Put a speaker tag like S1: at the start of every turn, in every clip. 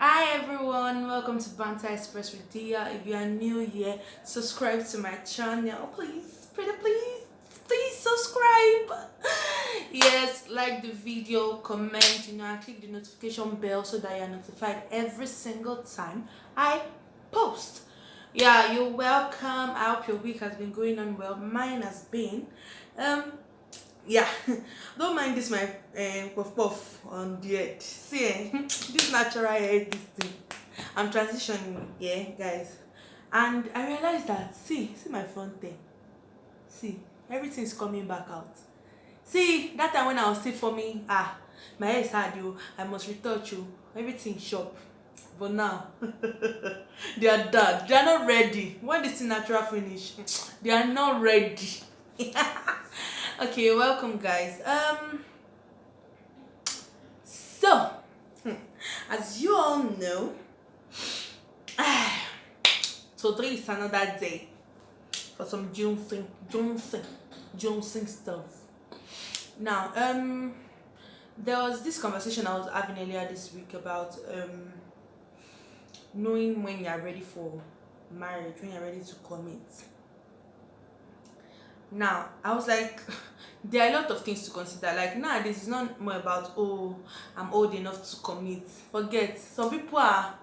S1: Hi everyone, welcome to Banter Express with Dia. If you are new here, subscribe to my channel. Please, pretty please subscribe. Yes, like the video, comment, and click the notification bell so that you are notified every single time I post. Yeah, you're welcome. I hope your week has been going on well. Mine has been. Um, yeah, don't mind this my puff puff on the head. See, this natural hair, this thing. I'm transitioning, yeah, guys. And I realized that, see my front there. See, everything's coming back out. See, that time when I was still forming, my hair is hard, you. I must retouch you. Everything sharp. But now, they are done. They are not ready. When this natural finish, they are not ready. Okay, welcome guys. So as you all know, so today is another day for some Johnson stuff. Now, there was this conversation I was having earlier this week about knowing when you're ready for marriage, when you're ready to commit. Now, I was like, there are a lot of things to consider. Like nowadays, it's not more about, oh, I'm old enough to commit. Forget. Some people are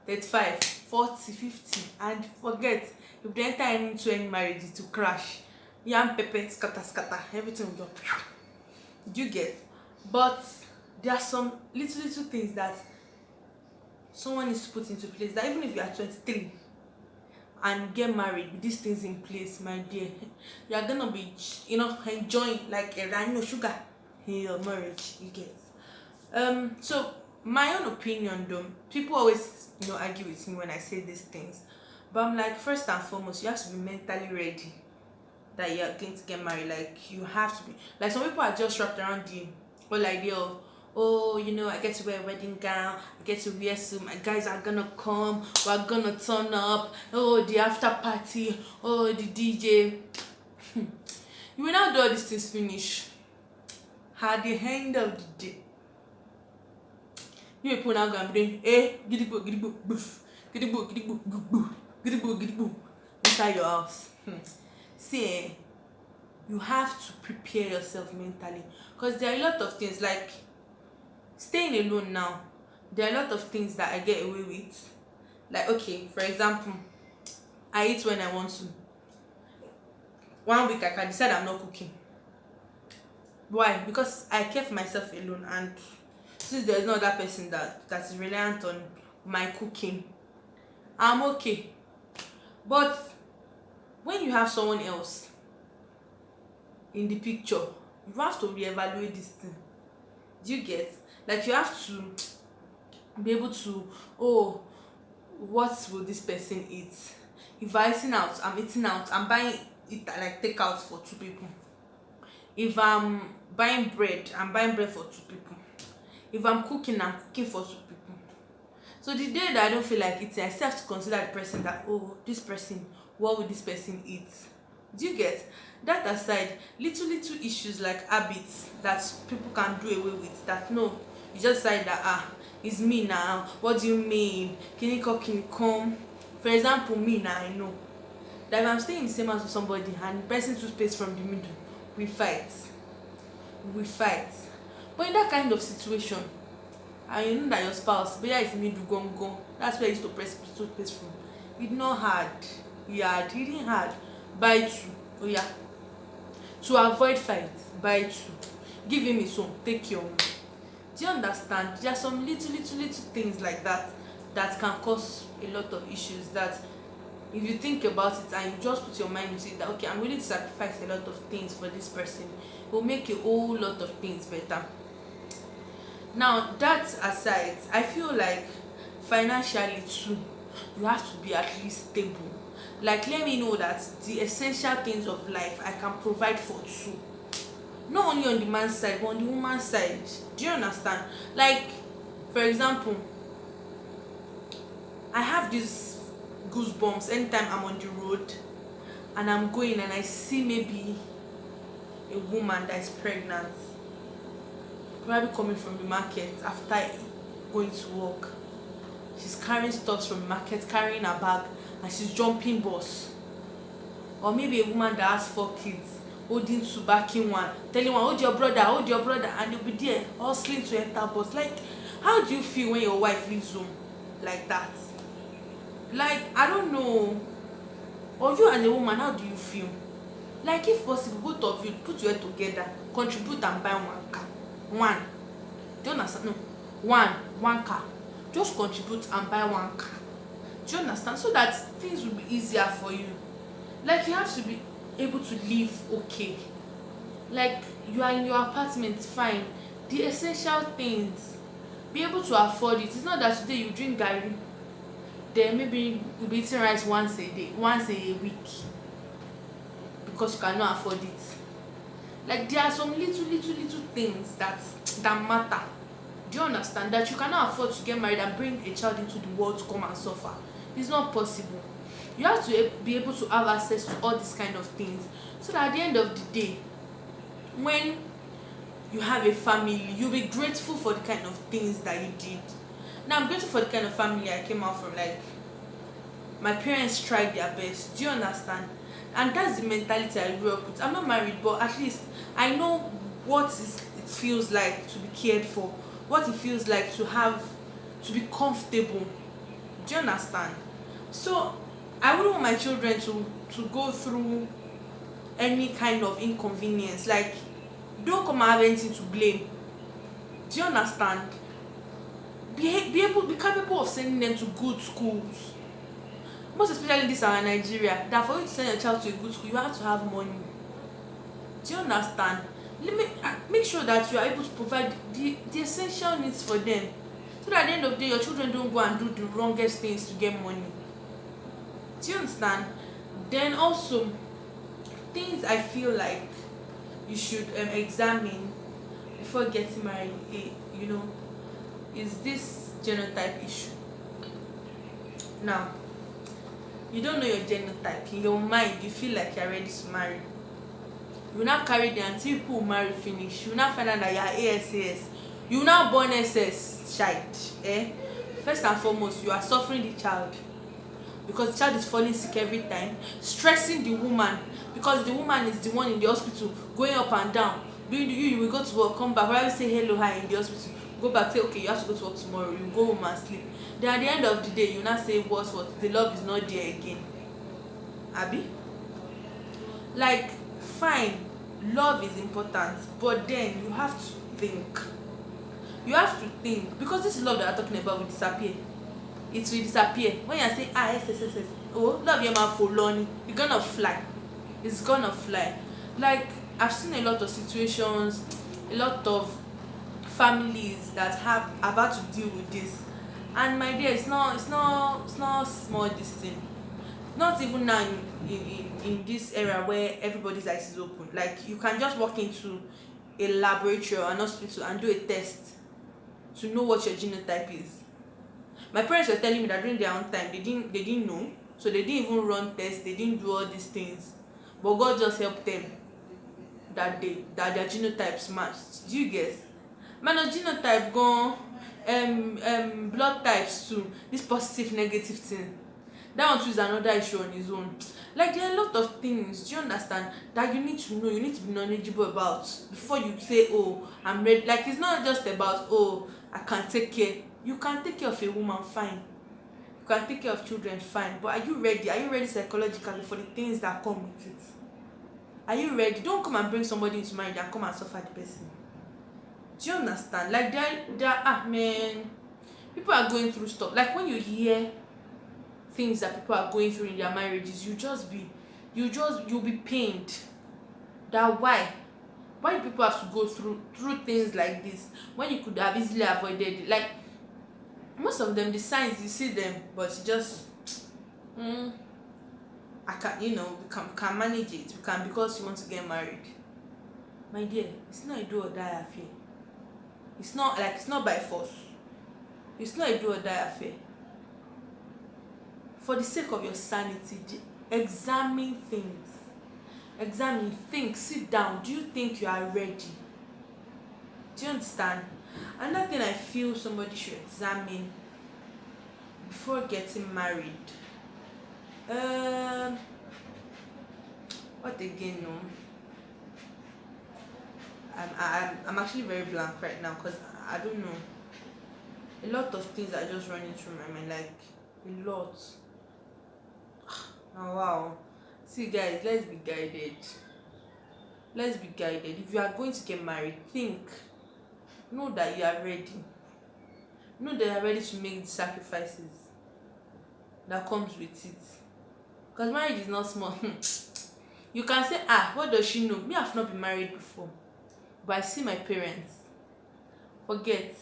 S1: 35, 40, 50, and forget, if they enter into any marriage, it will crash. Yam pepper, scatter, everything will go. Do you get? But there are some little things that someone needs to put into place, that even if you are 23 and get married with these things in place, my dear, you are gonna be, enjoying like a rhino sugar in your marriage. You get? So my own opinion, though, people always argue with me when I say these things, but I'm like, first and foremost, you have to be mentally ready that you're going to get married. Like, you have to be, like, some people are just wrapped around the whole idea of, oh, I get to wear a wedding gown, I get to wear suit, my guys are gonna come, we're gonna turn up, oh, the after party, oh, the DJ. You will now do all these things finish. At the end of the day, you people now go and be doing, gidigbo, boof, gidigbo, inside your house. See, you have to prepare yourself mentally, because there are a lot of things, like staying alone now. There are a lot of things that I get away with. Like, okay, for example, I eat when I want to. One week I can decide I'm not cooking. Why? Because I care for myself alone, and since there's no other person that's reliant on my cooking, I'm okay. But when you have someone else in the picture, you have to reevaluate this thing. Do you get? Like, you have to be able to, oh, what will this person eat? If I'm eating out, I'm eating out, I'm buying it like take out for two people. If I'm buying bread, I'm buying bread for two people. If I'm cooking for two people. So the day that I don't feel like eating, I still have to consider the person, that, oh, this person, what will this person eat? Do you get? That aside, little issues like habits that people can do away with, that no, you just decide that, it's me now, what do you mean, can you come? For example, me now, I know that if I'm staying in the same house with somebody and the person took space from the middle, we fight. But in that kind of situation, and you know that your spouse, whether it's middle gong, that's where you used to press toothpaste from, it's not hard. Yeah, it didn't hard. Buy two. Oh yeah, to avoid fight, buy two. Give him his own, take your own. Do you understand? There are some little things like that that can cause a lot of issues, that if you think about it and you just put your mind into it, that okay, I'm willing to sacrifice a lot of things for this person, it will make a whole lot of things better. Now, that aside, I feel like financially too, you have to be at least stable. Like, let me know that the essential things of life I can provide for two, not only on the man's side but on the woman's side. Do you understand? Like, for example, I have these goosebumps anytime I'm on the road and I'm going and I see maybe a woman that is pregnant, probably coming from the market after going to work. she's carrying stuff from market, carrying her bag, and she's jumping bus. Or maybe a woman that has 4 kids, holding two, backing one, telling one, hold your brother, and they'll be there hustling to enter bus. Like, how do you feel when your wife leaves home like that? Like, I don't know. Or you as a woman, how do you feel? Like, if possible, both of you put your head together, contribute and buy one car. One. Do you understand? No. One car. Just contribute and buy one car. Do you understand? So that things will be easier for you. Like, you have to be able to live okay. Like, you are in your apartment, fine. The essential things, be able to afford it. It's not that today you drink garri, then maybe you'll be eating rice once a day, once a week, because you cannot afford it. Like, there are some little things that matter. Do you understand? That you cannot afford to get married and bring a child into the world to come and suffer. It's not possible. You have to be able to have access to all these kind of things, so that at the end of the day, when you have a family, you'll be grateful for the kind of things that you did. Now, I'm grateful for the kind of family I came out from. Like, my parents tried their best. Do you understand? And that's the mentality I grew up with. I'm not married, but at least I know what it feels like to be cared for, what it feels like to be comfortable. Do you understand? So I wouldn't want my children to go through any kind of inconvenience. Like, don't come and have anything to blame. Do you understand? Be capable of sending them to good schools. Most especially in this our Nigeria, that for you to send your child to a good school, you have to have money. Do you understand? Make sure that you are able to provide the essential needs for them, so that at the end of the day, your children don't go and do the wrongest things to get money. Do you understand? Then also, things I feel like you should examine before getting married, is this genotype issue. Now, you don't know your genotype. In your mind, you feel like you're ready to marry. You will not carry them until people marry finish. You will not find out that you are ASAS. You will not born SS child. First and foremost, you are suffering the child, because the child is falling sick every time, stressing the woman, because the woman is the one in the hospital going up and down. You will go to work, come back, rather say hello, hi in the hospital, go back, say okay, you have to go to work tomorrow, you go home and sleep. Then at the end of the day, you not say what the love is not there again. Abi? Like, fine, love is important, but then you have to think. You have to think, because this love that I'm talking about will disappear. It will disappear. When you say yes, oh, love your man for long, it's gonna fly. It's gonna fly. Like, I've seen a lot of situations, a lot of families that have had to deal with this, and my dear, it's not small this thing. Not even now in this era where everybody's eyes is open. Like, you can just walk into a laboratory or an hospital and do a test to know what your genotype is. My parents were telling me that during their own time they didn't know, so they didn't even run tests, they didn't do all these things, but God just helped them that their genotypes matched. Do you guess? Man, a genotype gone, blood types too, this positive negative thing, that one too is another issue on its own. Like, there are a lot of things, do you understand, that you need to know, you need to be knowledgeable about before you say, oh, I'm ready. Like, it's not just about, oh, I can take care. You can take care of a woman, fine. You can take care of children, fine. But are you ready? Are you ready psychologically for the things that come with it? Are you ready? Don't come and bring somebody into marriage and come and suffer the person. Do you understand? Like, man, people are going through stuff. Like, when you hear things that people are going through in their marriages, you'll be pained. That why do people have to go through things like this when you could have easily avoided it? Like, most of them, the signs, you see them, but you just I can, we can manage it. We can, because you want to get married. My dear, it's not a do or die affair. It's not by force. It's not a do or die affair. For the sake of your sanity, examine things. Think, sit down. Do you think you are ready? Do you understand? Another thing I feel somebody should examine before getting married. Um, what again? No, I'm actually very blank right now because I don't know. A lot of things are just running through my mind, like a lot. Oh wow. See guys, let's be guided. Let's be guided. If you are going to get married, think. Know that you are ready. Know that you are ready to make the sacrifices that comes with it. Because marriage is not small. You can say, what does she know? Me, I've not been married before. But I see my parents. Forget.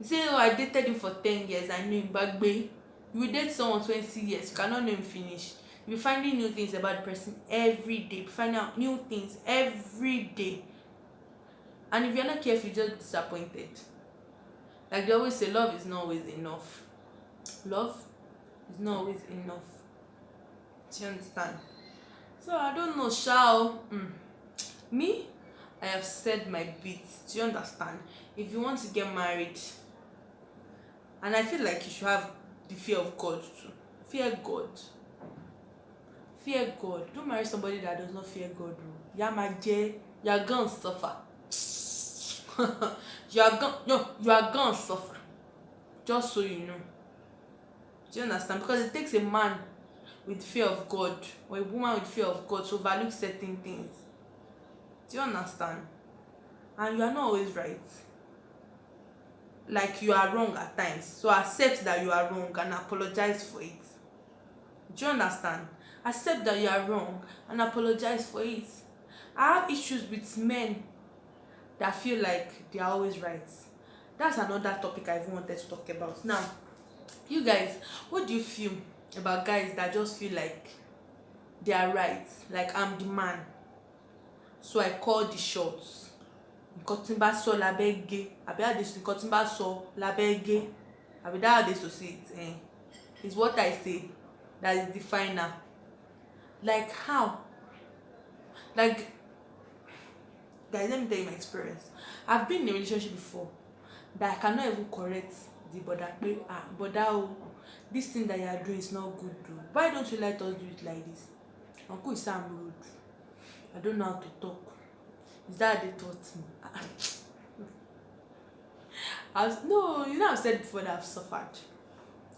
S1: You say, I dated him for 10 years. I knew him back way. You will date someone 20 years. You cannot know him finish. You'll be finding new things about the person every day. You'll be finding out new things every day. And if you're not careful, you're just disappointed. Like they always say, love is not always enough. Love is not always enough. Do you understand? So I don't know, shall me, I have said my bits. Do you understand? If you want to get married, and I feel like you should have the fear of God too. Fear God. Fear God. Don't marry somebody that does not fear God. You're gonna suffer. you are gonna suffer. Just so you know. Do you understand? Because it takes a man with fear of God or a woman with fear of God to overlook certain things. Do you understand? And you are not always right. Like you are wrong at times. So accept that you are wrong and apologize for it. Do you understand? Accept that you are wrong and apologize for it. I have issues with men that feel like they are always right. That's another topic I even wanted to talk about. Now, you guys, what do you feel about guys that just feel like they are right? Like I'm the man, so I call the shots. Nǹkan tí n bá sọ lábẹ́ gé, àbí how they say nǹkan tí n bá sọ lábẹ́ gé, àbí that how they to say it. It's what I say that is the final. Like how? Like, guys, let me tell you my experience. I've been in a relationship before that I cannot even correct the brother, this thing that you are doing is not good though. Why don't you let us do it like this? Uncle is Sam rude. I don't know how to talk. Is that how they taught me? No, you know I've said before that I've suffered.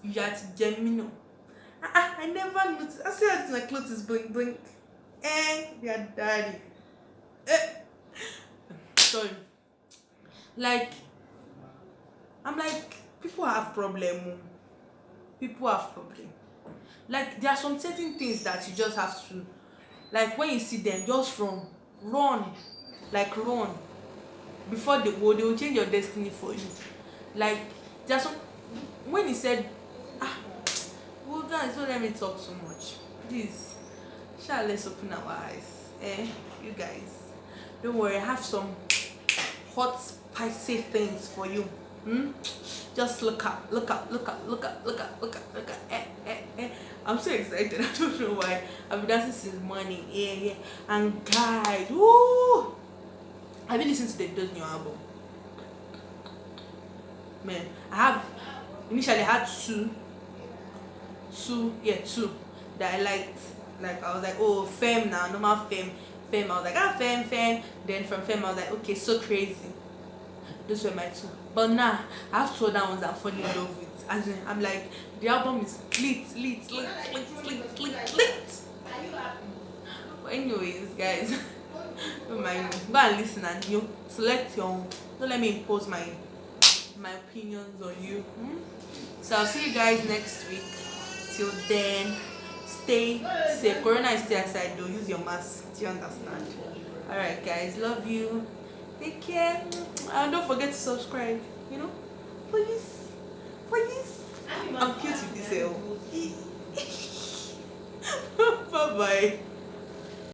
S1: You are to genuine. I never noticed. I see how my clothes is blink. Your daddy. Sorry. Like, I'm like, people have problem. People have problem. Like, there are some certain things that you just have to, like, when you see them, just run, like run. Before they will change your destiny for you. Like, there's some, when he said, well guys, don't let me talk so much. Please, let's open our eyes. You guys, don't worry, I have some hot, spicy things for you. Just look up. I'm so excited. I don't know why. I've been dancing since morning. Yeah. And guys, woo! Have you listened to those new album? Man, initially I had two that I liked. Like I was like, oh, femme now, normal femme. I was like, femme. Then from femme I was like, okay, so crazy. Those were my two. But now I have two other ones that I'm falling in love with. As in, I'm like, the album is lit. But anyways, guys, don't mind me. Go and listen and you select your own. Don't let me impose my opinions on you. So I'll see you guys next week. Till then, stay safe. Corona is still aside though. Use your mask. Do you understand? Alright guys, love you. Take care. And don't forget to subscribe. You know? Please. I'm cute with this. Bye bye.